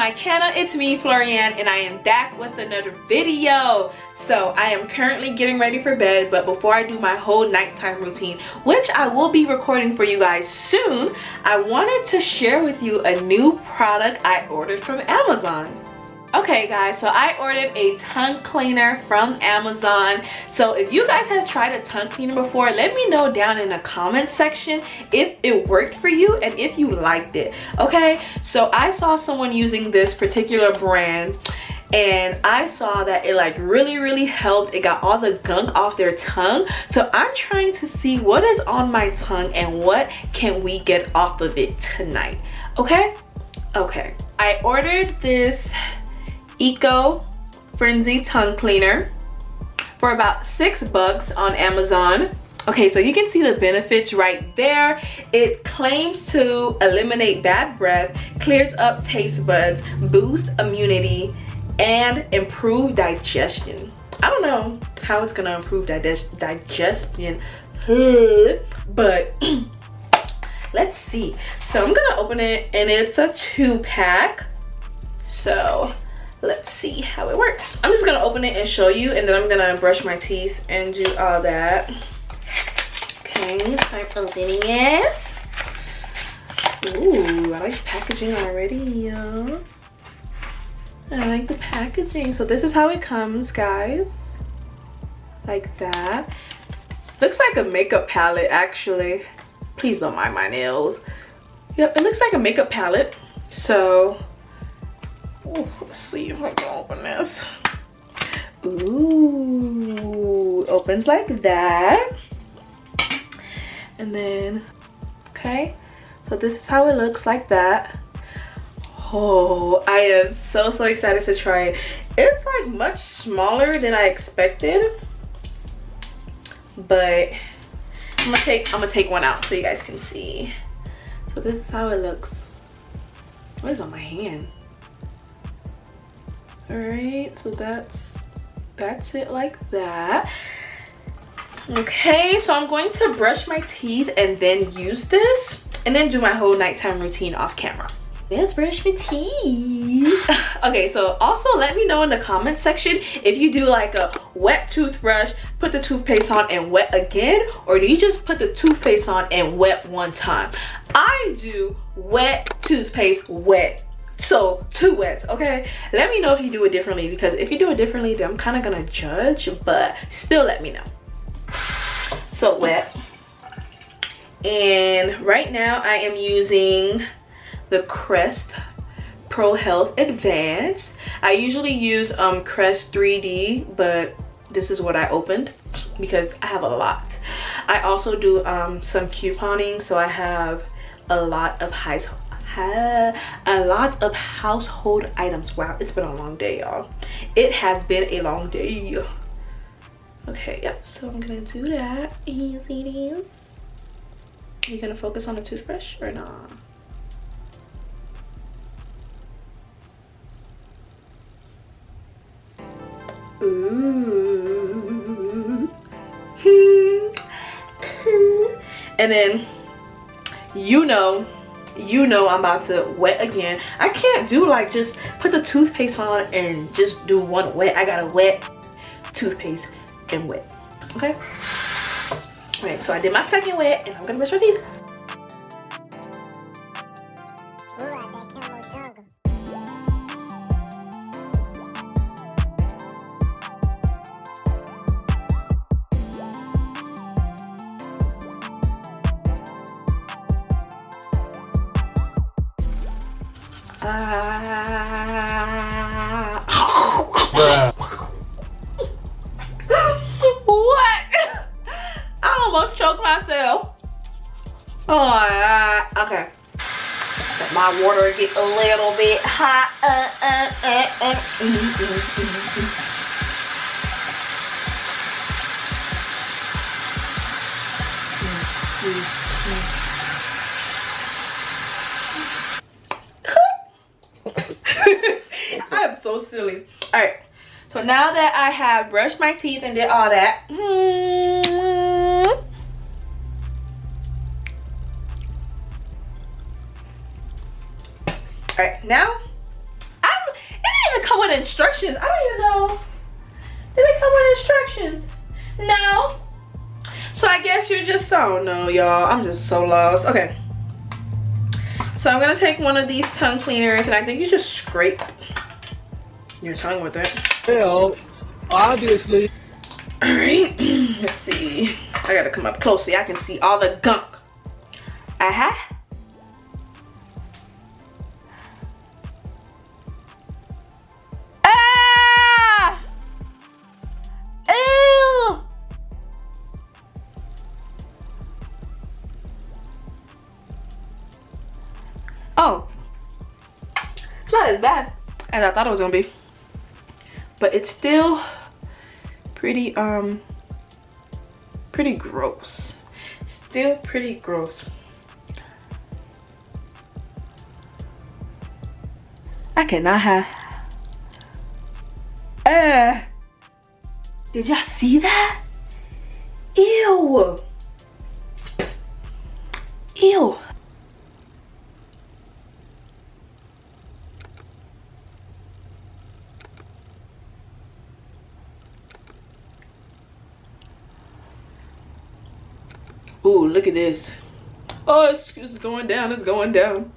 my channel. It's me, Florian, and I am back with another video. So I am currently getting ready for bed, but before I do my whole nighttime routine, which I will be recording for you guys soon, I wanted to share with you a new product I ordered from Amazon. Okay guys, so I ordered a tongue cleaner from Amazon. So if you guys have tried a tongue cleaner before, let me know down in the comment section if it worked for you and if you liked it. Okay, so I saw someone using this particular brand and I saw that it like really helped. It got all the gunk off their tongue. So I'm trying to see what is on my tongue and what can we get off of it tonight. Okay, I ordered this Ecofrenzy tongue cleaner for about $6 on Amazon. Okay, so you can see the benefits right there. It claims to eliminate bad breath, clears up taste buds, boosts immunity, and improve digestion. I don't know how it's gonna improve digestion, but let's see. So I'm gonna open it and it's a 2-pack. So let's see how it works. I'm just gonna open it and show you, and then I'm gonna brush my teeth and do all that. Okay, start opening it. Ooh, I like the packaging already, yeah. I like the packaging. So this is how it comes, guys. Like that. Looks like a makeup palette, actually. Please don't mind my nails. Yep, it looks like a makeup palette. So ooh, let's see if I can open this. Ooh, opens like that. And then, okay, so this is how it looks like that. Oh, I am so excited to try it. It's like much smaller than I expected, but I'm gonna take one out so you guys can see. So this is how it looks. What is on my hand? All right, so that's it like that. Okay, so I'm going to brush my teeth and then use this and then do my whole nighttime routine off camera. Let's brush my teeth. Okay, so also let me know in the comment section if you do like a wet toothbrush, put the toothpaste on and wet again, or do you just put the toothpaste on and wet one time? I do wet toothpaste, wet. So 2 wets. Okay, let me know if you do it differently, because if you do it differently then I'm kind of gonna judge, but still let me know. So wet. And right now I am using the Crest Pro Health Advanced. I usually use Crest 3D, but this is what I opened because I have a lot. I also do some couponing, so I have a lot of household items. Wow, it's been a long day, y'all. It has been a long day. Okay, yep, so I'm gonna do that. Easy it is. Are you gonna focus on the toothbrush or not? Ooh. And then you know I'm about to wet again. I can't do like just put the toothpaste on and just do one wet. I gotta wet, toothpaste, and wet. Okay, all right, so I did my second wet and I'm gonna brush my teeth. What? I almost choked myself. Oh, okay. Let my water get a little bit hot. I am so silly. All right, so now that I have brushed my teeth and did all that, all right, now with instructions? I don't even know. Did it come with instructions? No. So I guess you're just, I don't know, y'all. I'm just so lost. Okay. So I'm gonna take one of these tongue cleaners, and I think you just scrape your tongue with it. Well, obviously. All right. Let's see. I gotta come up close so I can see all the gunk. Uh-huh. Ah! Ew! Oh, it's not as bad as I thought it was gonna be, but it's still pretty gross. Still pretty gross. I cannot have. Did y'all see that? Ew. Ew. Ooh, look at this. Oh, it's going down. It's going down.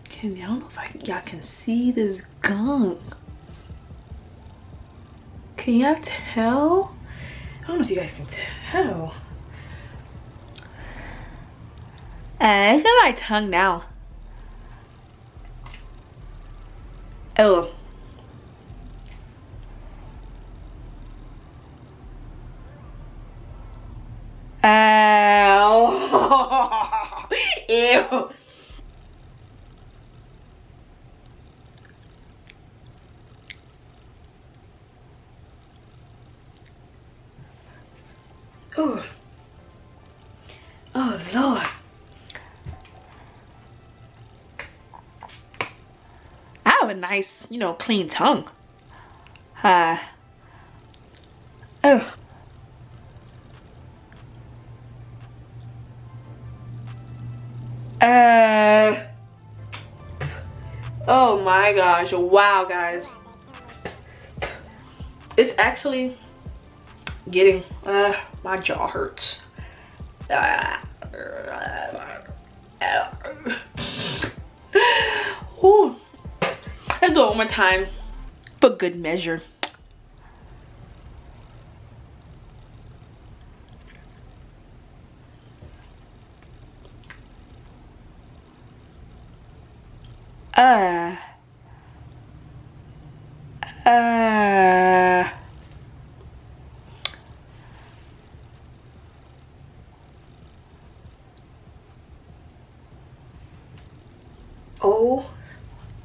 I don't know if y'all can see this gunk. Can y'all tell? I don't know if you guys can tell. Look at my tongue now. Oh. Ow. Ew. Ooh. Oh Lord. I have a nice, you know, clean tongue. Oh. Oh my gosh. Wow, guys. It's actually getting, my jaw hurts. Ooh. Let's do it one more time for good measure.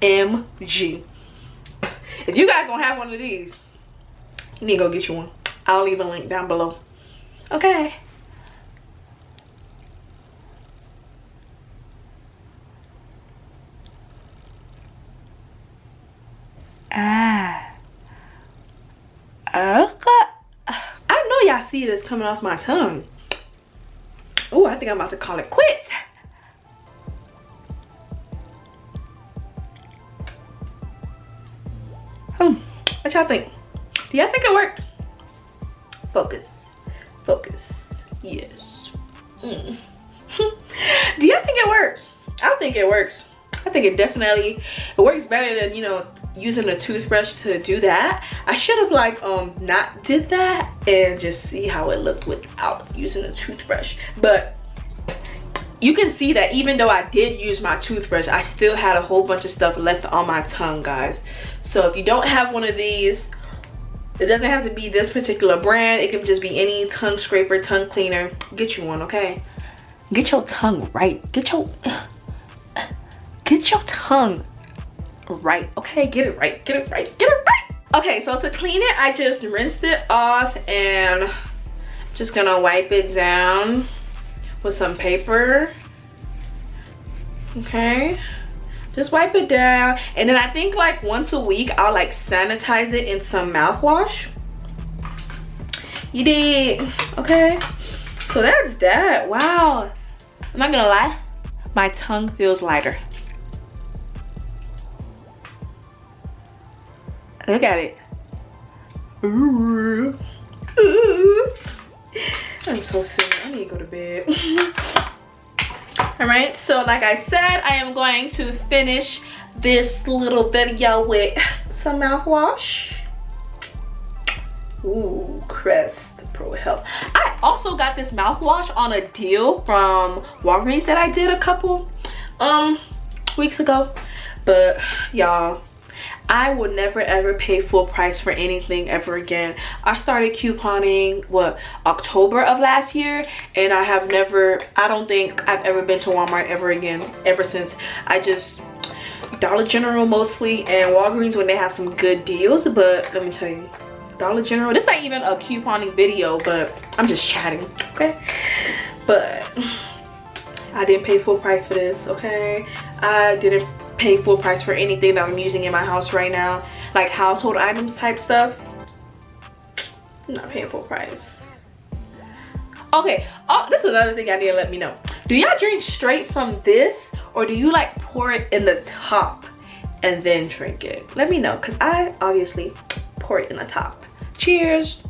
OMG. If you guys don't have one of these, you need to go get you one. I'll leave a link down below. Okay. Okay. I know y'all see this coming off my tongue. Oh, I think I'm about to call it quits. What y'all think? Do y'all think it worked? Focus. Focus. Yes. Do y'all think it worked? I think it works. I think it definitely, it works better than, you know, using a toothbrush to do that. I should have like not did that and just see how it looked without using a toothbrush. But you can see that even though I did use my toothbrush, I still had a whole bunch of stuff left on my tongue, guys. So if you don't have one of these, it doesn't have to be this particular brand. It can just be any tongue scraper, tongue cleaner. Get you one, okay? Get your tongue right. Get your tongue right, okay? Get it right, get it right, get it right. Okay, so to clean it, I just rinsed it off and just gonna wipe it down with some paper. Okay, just wipe it down, and then I think like once a week I'll like sanitize it in some mouthwash. You did. Okay, so that's that. Wow, I'm not gonna lie, my tongue feels lighter. Look at it. Ooh. Ooh. I'm so sick. I need to go to bed. Alright, so like I said, I am going to finish this little video with some mouthwash. Ooh, Crest Pro Health. I also got this mouthwash on a deal from Walgreens that I did a couple weeks ago. But y'all, I will never ever pay full price for anything ever again. I started couponing October of last year, and I don't think I've ever been to Walmart ever again ever since. I just Dollar General mostly, and Walgreens when they have some good deals. But let me tell you, Dollar General, this ain't even a couponing video, but I'm just chatting, okay? But I didn't pay full price for this, okay? I didn't pay full price for anything that I'm using in my house right now, like household items type stuff. I'm not paying full price. Okay, oh, this is another thing I need to let me know. Do y'all drink straight from this, or do you like pour it in the top and then drink it? Let me know, because I obviously pour it in the top. Cheers.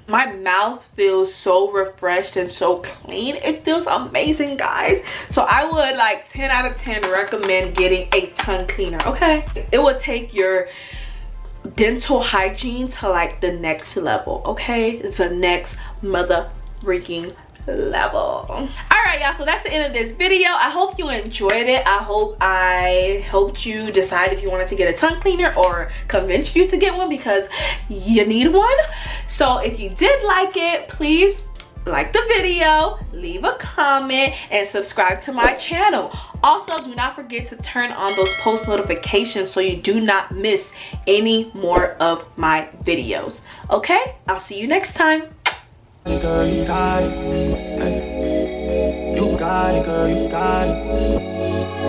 My mouth feels so refreshed and so clean. It feels amazing, guys. So I would like 10 out of 10 recommend getting a tongue cleaner, okay? It will take your dental hygiene to like the next level, okay? The next mother freaking level. All right, y'all, so that's the end of this video. I hope you enjoyed it. I hope I helped you decide if you wanted to get a tongue cleaner or convinced you to get one, because you need one. So if you did like it, please like the video, leave a comment, and subscribe to my channel. Also, do not forget to turn on those post notifications so you do not miss any more of my videos. Okay, I'll see you next time. Girl, you got it. You got it, girl, you got it.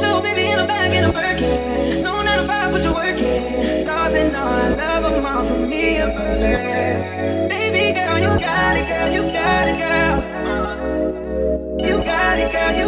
Little baby in the back in a Birkin. No 9 to 5, put you working. Lost and on, love a mom for me a birthday. Baby girl, you got it, girl, you got it, girl. You got it, girl, you